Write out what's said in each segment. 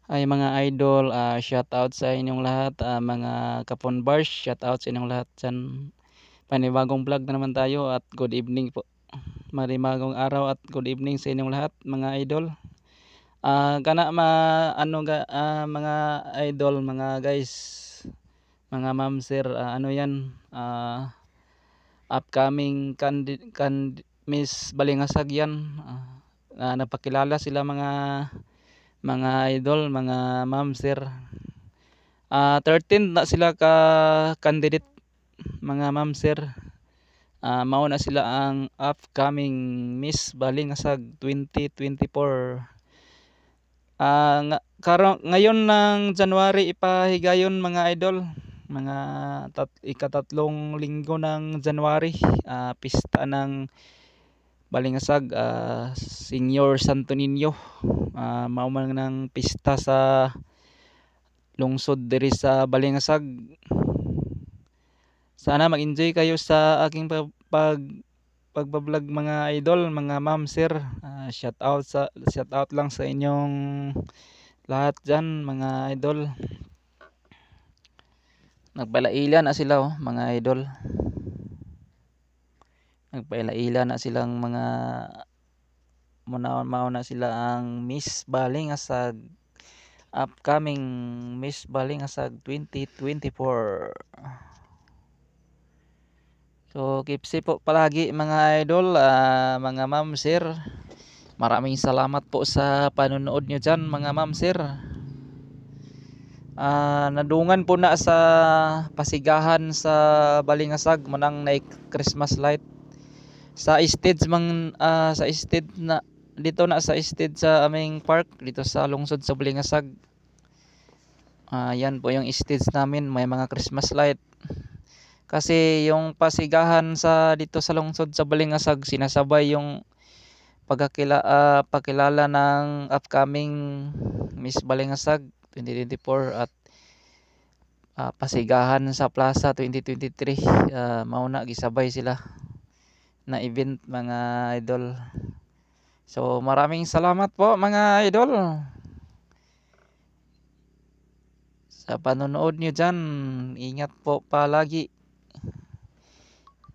Ay mga idol, shout out sa inyong lahat, mga Kapon Bars, shout out sa inyong lahat diyan. Panibagong vlog na naman tayo at good evening po. Panibagong araw at good evening sa inyong lahat mga idol. Kana mga idol, mga guys, mga ma'am sir, ano yan, upcoming Miss Balingasag yan. Napakilala sila mga idol, mga ma'am sir. 13 na sila ka candidate mga ma'am sir. Mao na sila ang upcoming Miss Balingasag 2024. Ngayon ng January ipahigayon mga idol. Mga ikatatlong linggo ng January, pista ng Balingasag, Senior Santo Niño. Mao man ng pista sa lungsod diri sa Balingasag. Sana mag-enjoy kayo sa aking pagbablog mga idol, mga ma'am sir. Shout out lang sa inyong lahat diyan mga idol. Nagpalaila na sila mga idol. Nagpalaila na silang mga mauna sila ang Miss Balingasag, upcoming Miss Balingasag 2024. So keep safe po palagi mga idol, mga ma'am sir. Maraming salamat po sa panonood nyo dyan mga ma'am sir. Nadungan po na sa pasigahan sa Balingasag manang na Christmas light sa stage sa stage na dito na sa stage sa aming park dito sa lungsod sa Balingasag. Yan po yung stage namin, may mga Christmas light. Kasi yung pasigahan sa dito sa lungsod sa Balingasag sinasabay yung pagkilala ng upcoming Miss Balingasag 2024 at pasigahan sa Plaza 2023. Mauna gisabay sila na event mga idol. So maraming salamat po mga idol sa panonood nyo dyan. Ingat po palagi.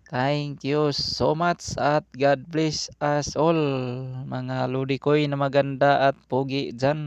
Thank you so much at God bless us all mga lodi koy na maganda at pogi dyan.